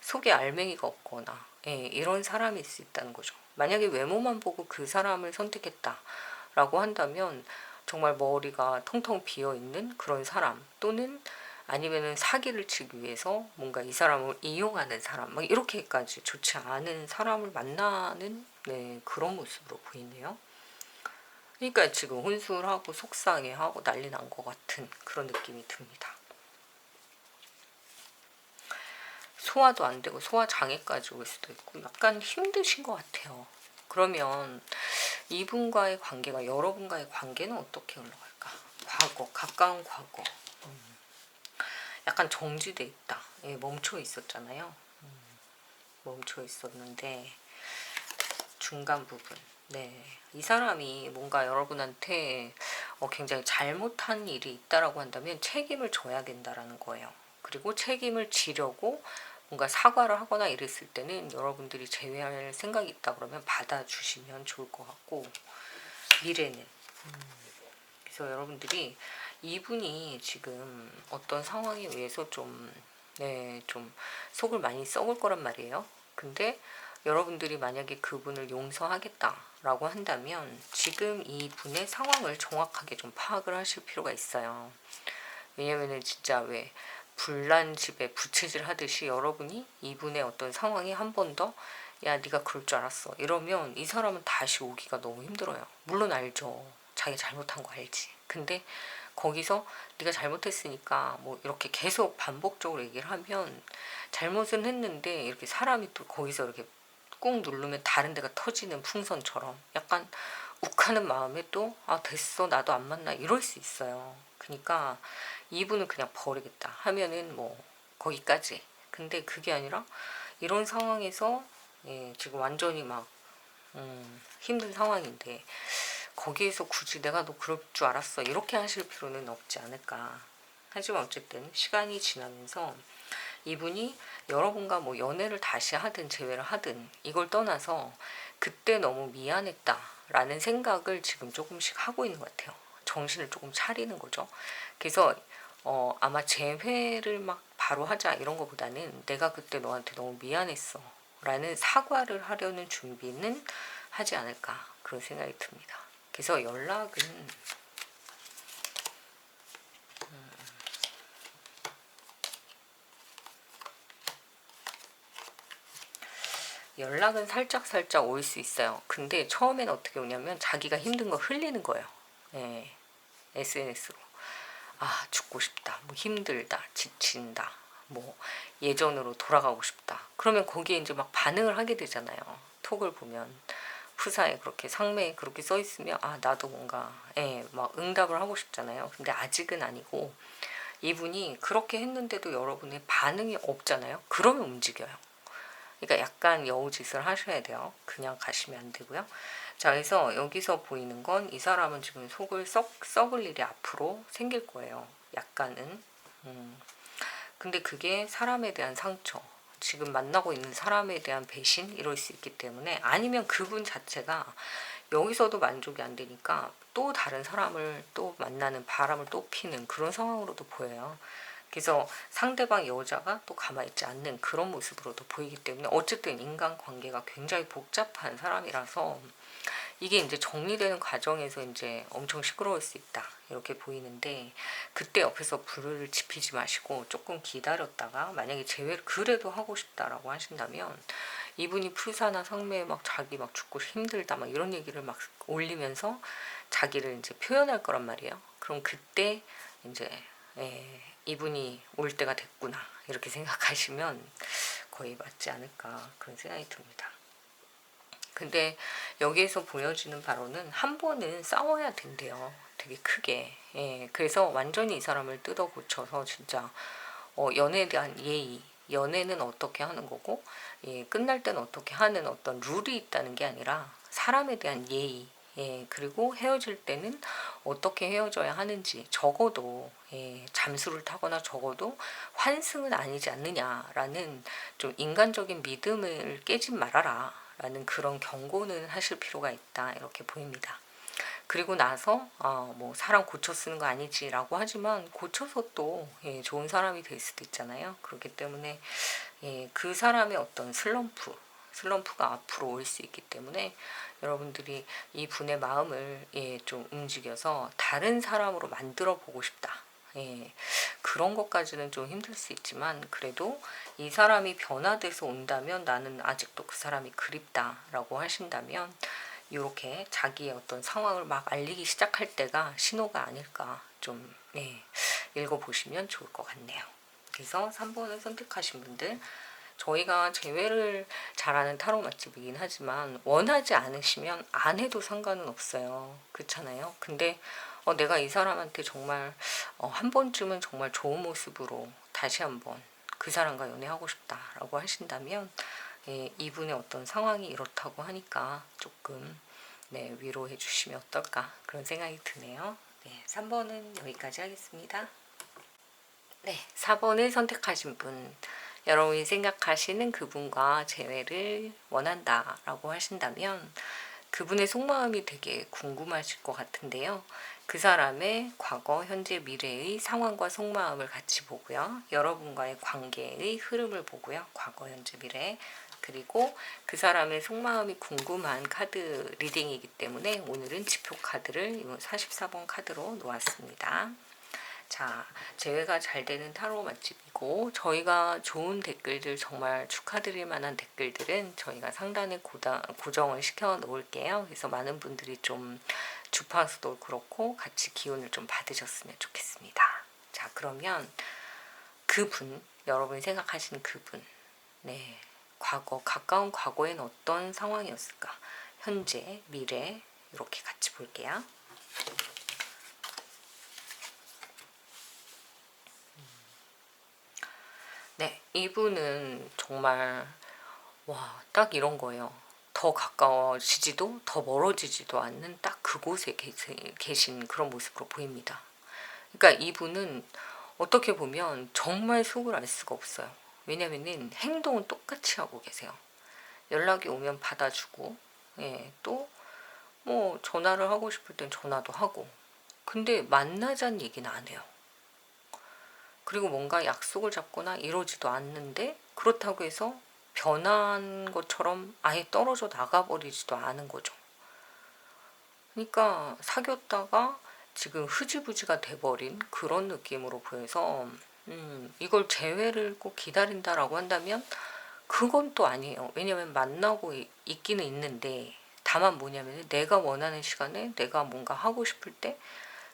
속에 알맹이가 없거나, 예, 이런 사람일 수 있다는 거죠. 만약에 외모만 보고 그 사람을 선택했다라고 한다면 정말 머리가 텅텅 비어 있는 그런 사람, 또는 아니면은 사기를 치기 위해서 뭔가 이 사람을 이용하는 사람, 막 이렇게까지 좋지 않은 사람을 만나는, 네, 그런 모습으로 보이네요. 그러니까 지금 혼술하고 속상해하고 난리 난 것 같은 그런 느낌이 듭니다. 소화도 안 되고 소화 장애까지 올 수도 있고 약간 힘드신 것 같아요. 그러면 이분과의 관계가, 여러분과의 관계는 어떻게 흘러갈까? 과거, 가까운 과거. 약간 정지돼 있다. 예, 멈춰 있었잖아요. 멈춰 있었는데 중간 부분. 네, 이 사람이 뭔가 여러분한테 굉장히 잘못한 일이 있다라고 한다면 책임을 져야 된다라는 거예요. 그리고 책임을 지려고 뭔가 사과를 하거나 이랬을 때는 여러분들이 제외할 생각이 있다 그러면 받아주시면 좋을 것 같고, 미래는, 그래서 여러분들이 이분이 지금 어떤 상황에 의해서 좀, 네, 좀 속을 많이 썩을 거란 말이에요. 근데 여러분들이 만약에 그분을 용서하겠다라고 한다면 지금 이분의 상황을 정확하게 좀 파악을 하실 필요가 있어요. 왜냐면은 진짜 왜 불난 집에 부채질 하듯이 여러분이 이분의 어떤 상황이 한 번 더, 야 네가 그럴 줄 알았어 이러면 이 사람은 다시 오기가 너무 힘들어요. 물론 알죠. 자기 잘못한 거 알지. 근데 거기서 네가 잘못했으니까 뭐 이렇게 계속 반복적으로 얘기를 하면, 잘못은 했는데 이렇게 사람이 또 거기서 이렇게 꾹 누르면 다른 데가 터지는 풍선처럼 약간 욱하는 마음에 또 됐어 나도 안 만나 이럴 수 있어요. 그러니까 이분은 그냥 버리겠다 하면은 뭐 거기까지. 근데 그게 아니라 이런 상황에서, 예, 지금 완전히 막 힘든 상황인데 거기에서 굳이 내가 너 그럴 줄 알았어 이렇게 하실 필요는 없지 않을까. 하지만 어쨌든 시간이 지나면서 이분이 여러분과 뭐 연애를 다시 하든 재회를 하든 이걸 떠나서 그때 너무 미안했다 라는 생각을 지금 조금씩 하고 있는 것 같아요. 정신을 조금 차리는 거죠. 그래서 아마 재회를 막 바로 하자 이런 거보다는 내가 그때 너한테 너무 미안했어 라는 사과를 하려는 준비는 하지 않을까, 그런 생각이 듭니다. 그래서 연락은 살짝 올 수 있어요. 근데 처음에는 어떻게 오냐면 자기가 힘든 거 흘리는 거예요. 예, SNS로. 죽고 싶다. 뭐 힘들다. 지친다. 뭐 예전으로 돌아가고 싶다. 그러면 거기에 이제 막 반응을 하게 되잖아요. 톡을 보면 프사에 그렇게 상매에 그렇게 써 있으면 나도 뭔가, 예, 막 응답을 하고 싶잖아요. 근데 아직은 아니고 이분이 그렇게 했는데도 여러분의 반응이 없잖아요. 그러면 움직여요. 그러니까 약간 여우짓을 하셔야 돼요. 그냥 가시면 안 되고요. 자, 그래서 여기서 보이는 건 이 사람은 지금 속을 썩을 일이 앞으로 생길 거예요. 약간은. 근데 그게 사람에 대한 상처, 지금 만나고 있는 사람에 대한 배신 이럴 수 있기 때문에, 아니면 그분 자체가 여기서도 만족이 안 되니까 또 다른 사람을 또 만나는 바람을 또 피는 그런 상황으로도 보여요. 그래서 상대방 여자가 또 가만히 있지 않는 그런 모습으로도 보이기 때문에 어쨌든 인간관계가 굉장히 복잡한 사람이라서 이게 이제 정리되는 과정에서 이제 엄청 시끄러울 수 있다 이렇게 보이는데, 그때 옆에서 불을 지피지 마시고 조금 기다렸다가 만약에 재회를 그래도 하고 싶다라고 하신다면 이분이 풀사나 상매에 막 자기 막 죽고 힘들다 막 이런 얘기를 막 올리면서 자기를 이제 표현할 거란 말이에요. 그럼 그때 이제, 이분이 올 때가 됐구나 이렇게 생각하시면 거의 맞지 않을까, 그런 생각이 듭니다. 근데 여기에서 보여지는 바로는 한 번은 싸워야 된대요. 되게 크게. 예, 그래서 완전히 이 사람을 뜯어 고쳐서 진짜 연애에 대한 예의, 연애는 어떻게 하는 거고, 예, 끝날 때는 어떻게 하는 어떤 룰이 있다는 게 아니라 사람에 대한 예의, 예, 그리고 헤어질 때는 어떻게 헤어져야 하는지, 적어도, 예, 잠수를 타거나 적어도 환승은 아니지 않느냐라는 좀 인간적인 믿음을 깨지 말아라 라는 그런 경고는 하실 필요가 있다 이렇게 보입니다. 그리고 나서 뭐 사람 고쳐 쓰는 거 아니지라고 하지만 고쳐서 또 좋은 사람이 될 수도 있잖아요. 그렇기 때문에 그 사람의 어떤 슬럼프가 앞으로 올 수 있기 때문에 여러분들이 이 분의 마음을 좀 움직여서 다른 사람으로 만들어 보고 싶다. 그런 것까지는 좀 힘들 수 있지만 그래도 이 사람이 변화돼서 온다면 나는 아직도 그 사람이 그립다라고 하신다면 이렇게 자기의 어떤 상황을 막 알리기 시작할 때가 신호가 아닐까 좀 읽어보시면 좋을 것 같네요. 그래서 3번을 선택하신 분들, 저희가 재회를 잘하는 타로 맛집이긴 하지만 원하지 않으시면 안 해도 상관은 없어요. 그렇잖아요. 근데 내가 이 사람한테 정말 한 번쯤은 정말 좋은 모습으로 다시 한번 그 사람과 연애하고 싶다라고 하신다면 이분의 어떤 상황이 이렇다고 하니까 조금 위로해 주시면 어떨까 그런 생각이 드네요. 3번은 여기까지 하겠습니다. 4번을 선택하신 분, 여러분이 생각하시는 그분과 재회를 원한다라고 하신다면 그분의 속마음이 되게 궁금하실 것 같은데요. 그 사람의 과거, 현재, 미래의 상황과 속마음을 같이 보고요. 여러분과의 관계의 흐름을 보고요. 과거, 현재, 미래. 그리고 그 사람의 속마음이 궁금한 카드 리딩이기 때문에 오늘은 지표 카드를 44번 카드로 놓았습니다. 자, 재회가 잘 되는 타로 맛집이고 저희가 좋은 댓글들, 정말 축하드릴 만한 댓글들은 저희가 상단에 고정을 시켜 놓을게요. 그래서 많은 분들이 좀 주파수도 그렇고 같이 기운을 좀 받으셨으면 좋겠습니다. 자, 그러면 그분, 여러분이 생각하시는 그분, 과거, 가까운 과거엔 어떤 상황이었을까? 현재, 미래 이렇게 같이 볼게요. 이분은 정말 딱 이런 거예요. 더 가까워지지도 더 멀어지지도 않는 딱 그곳에 계신 그런 모습으로 보입니다. 그러니까 이분은 어떻게 보면 정말 속을 알 수가 없어요. 왜냐면은 행동은 똑같이 하고 계세요. 연락이 오면 받아주고 또 뭐 전화를 하고 싶을 땐 전화도 하고, 근데 만나자는 얘기는 안 해요. 그리고 뭔가 약속을 잡거나 이러지도 않는데 그렇다고 해서 변한 것처럼 아예 떨어져 나가버리지도 않은 거죠. 그러니까 사귀었다가 지금 흐지부지가 돼버린 그런 느낌으로 보여서 이걸 재회를 꼭 기다린다라고 한다면 그건 또 아니에요. 왜냐면 만나고 있기는 있는데 다만 뭐냐면 내가 원하는 시간에 내가 뭔가 하고 싶을 때,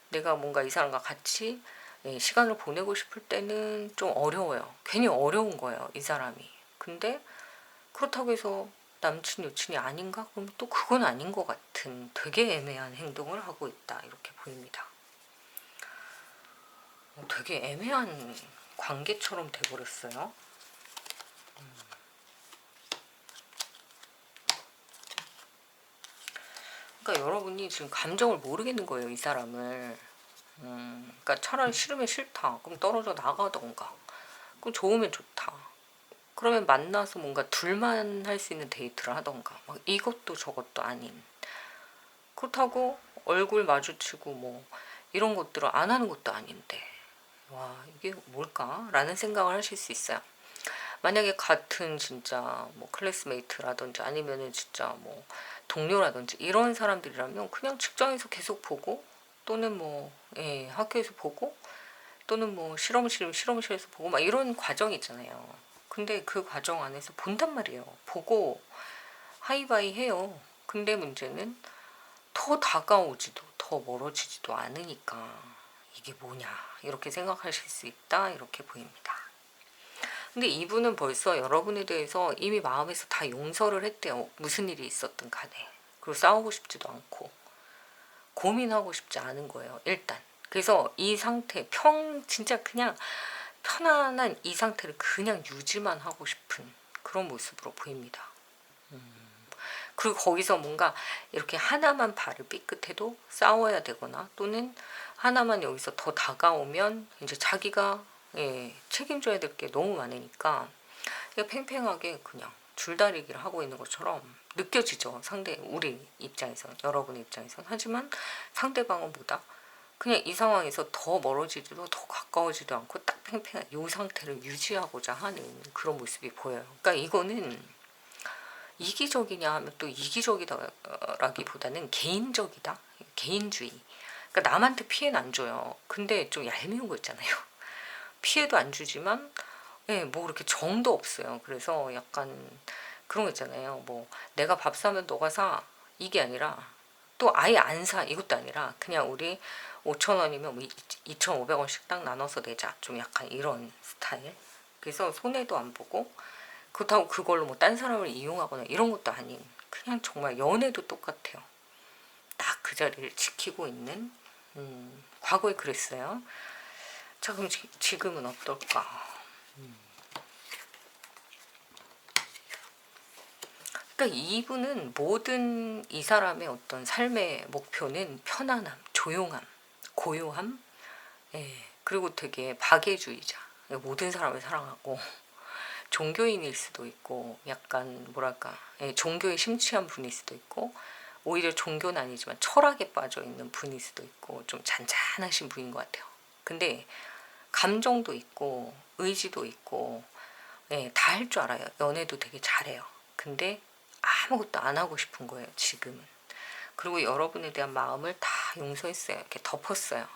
내가 뭔가 이 사람과 같이 시간을 보내고 싶을 때는 좀 어려워요. 괜히 어려운 거예요, 이 사람이. 근데 그렇다고 해서 남친 여친이 아닌가? 그럼 또 그건 아닌 것 같은 되게 애매한 행동을 하고 있다, 이렇게 보입니다. 되게 애매한 관계처럼 돼버렸어요. 그러니까 여러분이 지금 감정을 모르겠는 거예요, 이 사람을. 그러니까 차라리 싫으면 싫다, 그럼 떨어져 나가던가, 그럼 좋으면 좋다, 그러면 만나서 뭔가 둘만 할 수 있는 데이트를 하던가, 막 이것도 저것도 아닌, 그렇다고 얼굴 마주치고 뭐 이런 것들을 안 하는 것도 아닌데, 이게 뭘까? 라는 생각을 하실 수 있어요. 만약에 같은 진짜 뭐 클래스메이트라든지 아니면은 진짜 뭐 동료라든지 이런 사람들이라면 그냥 직장에서 계속 보고, 또는 뭐 학교에서 보고, 또는 뭐 실험실에서 보고 막 이런 과정이 있잖아요. 근데 그 과정 안에서 본단 말이에요. 보고 하이바이 해요. 근데 문제는 더 다가오지도 더 멀어지지도 않으니까 이게 뭐냐 이렇게 생각하실 수 있다, 이렇게 보입니다. 근데 이분은 벌써 여러분에 대해서 이미 마음에서 다 용서를 했대요. 무슨 일이 있었든 간에. 그리고 싸우고 싶지도 않고 고민하고 싶지 않은 거예요, 일단. 그래서 이 상태, 진짜 그냥 편안한 이 상태를 그냥 유지만 하고 싶은 그런 모습으로 보입니다. 그리고 거기서 뭔가 이렇게 하나만 발을 삐끗해도 싸워야 되거나, 또는 하나만 여기서 더 다가오면 이제 자기가 책임져야 될 게 너무 많으니까 그냥 팽팽하게 그냥 줄다리기를 하고 있는 것처럼 느껴지죠. 우리 입장에선, 여러분의 입장에선. 하지만 상대방은 뭐다? 그냥 이 상황에서 더 멀어지지도 더 가까워지도 않고 딱 팽팽한 이 상태를 유지하고자 하는 그런 모습이 보여요. 그러니까 이거는 이기적이냐 하면 또 이기적이다라기보다는 개인적이다. 개인주의. 그러니까 남한테 피해는 안 줘요. 근데 좀 얄미운 거 있잖아요. 피해도 안 주지만 뭐 이렇게 정도 없어요. 그래서 약간 그런 거 있잖아요. 뭐 내가 밥 사면 너가 사, 이게 아니라 또 아예 안 사, 이것도 아니라 그냥 우리 5,000원이면 뭐 2,500원씩 딱 나눠서 내자, 좀 약간 이런 스타일. 그래서 손해도 안 보고 그렇다고 그걸로 뭐 딴 사람을 이용하거나 이런 것도 아닌, 그냥 정말 연애도 똑같아요. 딱 그 자리를 지키고 있는, 과거에 그랬어요. 자, 그럼 지금은 어떨까? 그러니까 이분은 모든 이 사람의 어떤 삶의 목표는 편안함, 조용함, 고요함, 그리고 되게 박애주의자. 모든 사람을 사랑하고 종교인일 수도 있고, 약간 뭐랄까, 종교에 심취한 분일 수도 있고, 오히려 종교는 아니지만 철학에 빠져 있는 분일 수도 있고, 좀 잔잔하신 분인 것 같아요. 근데 감정도 있고 의지도 있고, 다 할 줄 알아요. 연애도 되게 잘해요. 근데 아무것도 안 하고 싶은 거예요, 지금은. 그리고 여러분에 대한 마음을 다 용서했어요. 이렇게 덮었어요.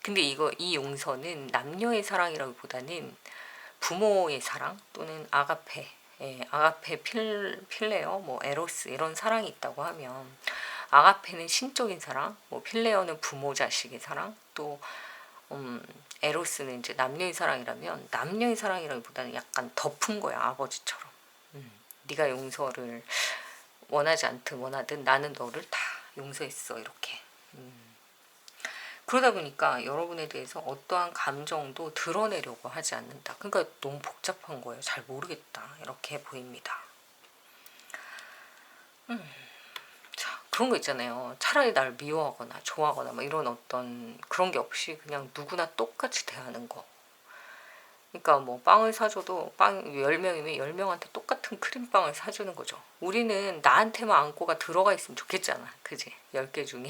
근데 이 용서는 남녀의 사랑이라기보다는 부모의 사랑 또는 아가페, 아가페 필레어, 뭐 에로스 이런 사랑이 있다고 하면, 아가페는 신적인 사랑, 뭐 필레어는 부모 자식의 사랑, 또 에로스는 이제 남녀의 사랑이라면, 남녀의 사랑이라기보다는 약간 덮은 거야, 아버지처럼. 네가 용서를 원하지 않든 원하든 나는 너를 다 용서했어, 이렇게. 그러다 보니까 여러분에 대해서 어떠한 감정도 드러내려고 하지 않는다. 그러니까 너무 복잡한 거예요. 잘 모르겠다, 이렇게 보입니다. 자, 그런 거 있잖아요. 차라리 날 미워하거나 좋아하거나 뭐 이런 어떤 그런 게 없이 그냥 누구나 똑같이 대하는 거. 그러니까 뭐 빵을 사줘도, 빵 10명이면 10명한테 똑같은 크림빵을 사주는 거죠. 우리는 나한테만 안고가 들어가 있으면 좋겠잖아. 그지? 10개 중에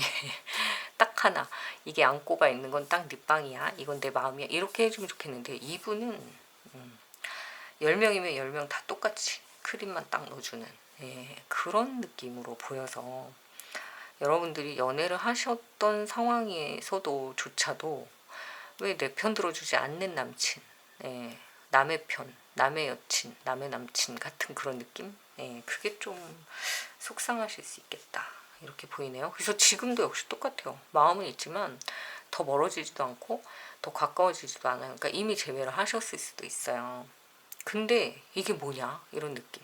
딱 하나, 이게 안고가 있는 건 딱 네 빵이야, 이건 내 마음이야, 이렇게 해주면 좋겠는데, 이분은 10명이면 10명 다 똑같이 크림만 딱 넣어주는, 그런 느낌으로 보여서, 여러분들이 연애를 하셨던 상황에서도 조차도 왜 내 편 들어주지 않는 남친, 남의 편, 남의 여친, 남의 남친 같은 그런 느낌? 그게 좀 속상하실 수 있겠다, 이렇게 보이네요. 그래서 지금도 역시 똑같아요. 마음은 있지만 더 멀어지지도 않고 더 가까워지지도 않아요. 그러니까 이미 재회를 하셨을 수도 있어요. 근데 이게 뭐냐, 이런 느낌.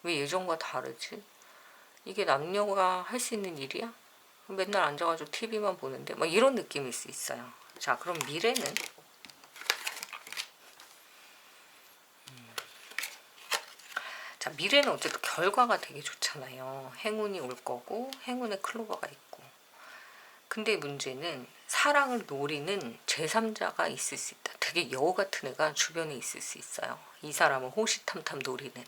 왜 예전과 다르지? 이게 남녀가 할 수 있는 일이야? 맨날 앉아가지고 TV만 보는데, 막 이런 느낌일 수 있어요. 자, 그럼 미래는? 자, 미래는 어쨌든 결과가 되게 좋잖아요. 행운이 올 거고 행운의 클로버가 있고. 근데 문제는 사랑을 노리는 제3자가 있을 수 있다. 되게 여우 같은 애가 주변에 있을 수 있어요. 이 사람을 호시탐탐 노리는.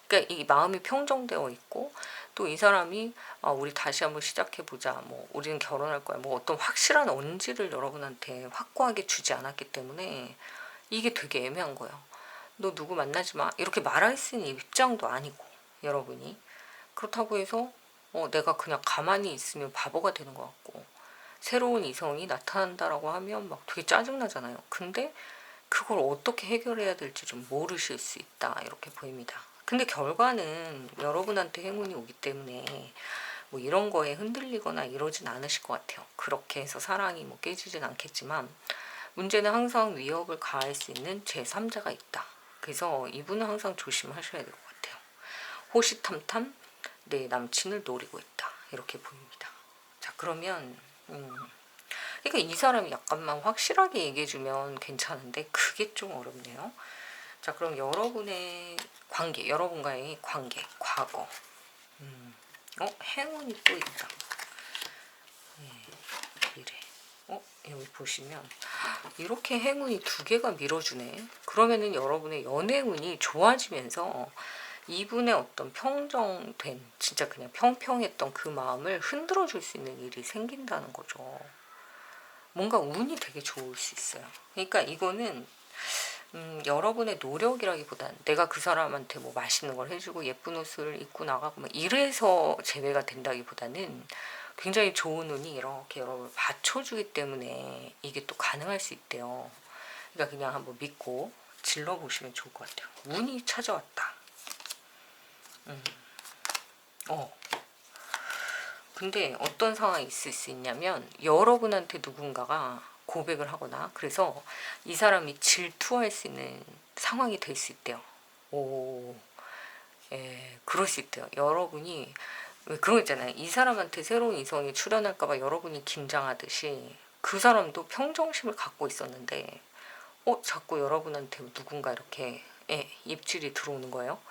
그러니까 이 마음이 평정되어 있고, 또 이 사람이 우리 다시 한번 시작해보자, 뭐 우리는 결혼할 거야, 뭐 어떤 확실한 언지를 여러분한테 확고하게 주지 않았기 때문에 이게 되게 애매한 거예요. 너 누구 만나지 마, 이렇게 말할 수 있는 입장도 아니고, 여러분이. 그렇다고 해서 내가 그냥 가만히 있으면 바보가 되는 것 같고, 새로운 이성이 나타난다라고 하면 막 되게 짜증나잖아요. 근데 그걸 어떻게 해결해야 될지 좀 모르실 수 있다, 이렇게 보입니다. 근데 결과는 여러분한테 행운이 오기 때문에 뭐 이런 거에 흔들리거나 이러진 않으실 것 같아요. 그렇게 해서 사랑이 뭐 깨지진 않겠지만, 문제는 항상 위협을 가할 수 있는 제3자가 있다. 그래서 이분은 항상 조심하셔야 될 것 같아요. 호시탐탐 내 남친을 노리고 있다, 이렇게 보입니다. 자, 그러면 그러니까 이 사람이 약간만 확실하게 얘기해주면 괜찮은데 그게 좀 어렵네요. 자, 그럼 여러분의 관계, 여러분과의 관계, 과거. 행운이 또 있다. 미래. 여기 보시면 이렇게 행운이 2개가 밀어주네. 그러면은 여러분의 연애운이 좋아지면서 이분의 어떤 평정된, 진짜 그냥 평평했던 그 마음을 흔들어 줄 수 있는 일이 생긴다는 거죠. 뭔가 운이 되게 좋을 수 있어요. 그러니까 이거는 여러분의 노력이라기보단 내가 그 사람한테 뭐 맛있는 걸 해주고 예쁜 옷을 입고 나가고 막 이래서 재회가 된다기보다는 굉장히 좋은 운이 이렇게 여러분을 받쳐주기 때문에 이게 또 가능할 수 있대요. 그러니까 그냥 한번 믿고 질러보시면 좋을 것 같아요. 운이 찾아왔다. 근데 어떤 상황이 있을 수 있냐면 여러분한테 누군가가 고백을 하거나 그래서 이 사람이 질투할 수 있는 상황이 될 수 있대요. 오, 예, 그럴 수 있대요. 여러분이 왜 그런 거 있잖아요. 이 사람한테 새로운 이성이 출연할까봐 여러분이 긴장하듯이 그 사람도 평정심을 갖고 있었는데 자꾸 여러분한테 누군가 이렇게 입질이 들어오는 거예요.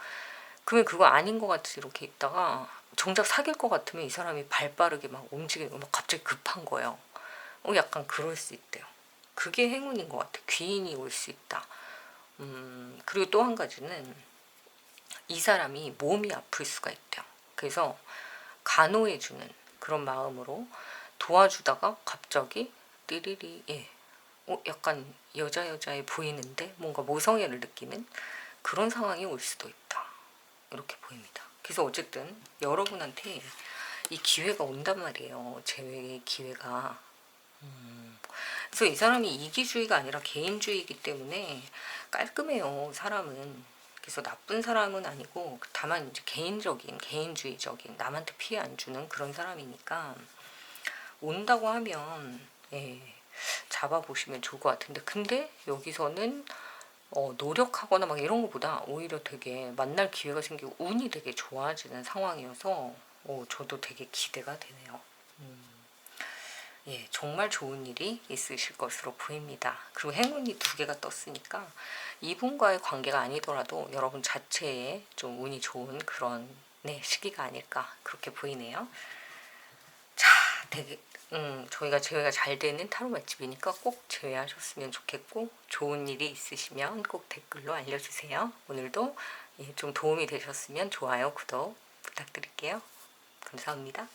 그러면 그거 아닌 것 같이 이렇게 있다가 정작 사귈 것 같으면 이 사람이 발 빠르게 막 움직이는 막 갑자기 급한 거예요. 약간 그럴 수 있대요. 그게 행운인 것 같아요. 귀인이 올 수 있다. 그리고 또 한 가지는 이 사람이 몸이 아플 수가 있대요. 그래서 간호해주는 그런 마음으로 도와주다가 갑자기 띠리리 약간 여자여자해 보이는데 뭔가 모성애를 느끼는 그런 상황이 올 수도 있다. 이렇게 보입니다. 그래서 어쨌든 여러분한테 이 기회가 온단 말이에요. 재회의 기회가. 그래서 이 사람이 이기주의가 아니라 개인주의이기 때문에 깔끔해요. 사람은. 그래서 나쁜 사람은 아니고 다만 이제 개인주의적인 남한테 피해 안 주는 그런 사람이니까 온다고 하면 잡아보시면 좋을 것 같은데 근데 여기서는 노력하거나 막 이런 것보다 오히려 되게 만날 기회가 생기고 운이 되게 좋아지는 상황이어서 저도 되게 기대가 되네요. 예, 정말 좋은 일이 있으실 것으로 보입니다. 그리고 행운이 2개가 떴으니까 이분과의 관계가 아니더라도 여러분 자체에 좀 운이 좋은 그런 시기가 아닐까 그렇게 보이네요. 자, 되게 저희가 재회가 잘 되는 타로 맛집이니까 꼭 재회하셨으면 좋겠고 좋은 일이 있으시면 꼭 댓글로 알려주세요. 오늘도 좀 도움이 되셨으면 좋아요, 구독 부탁드릴게요. 감사합니다.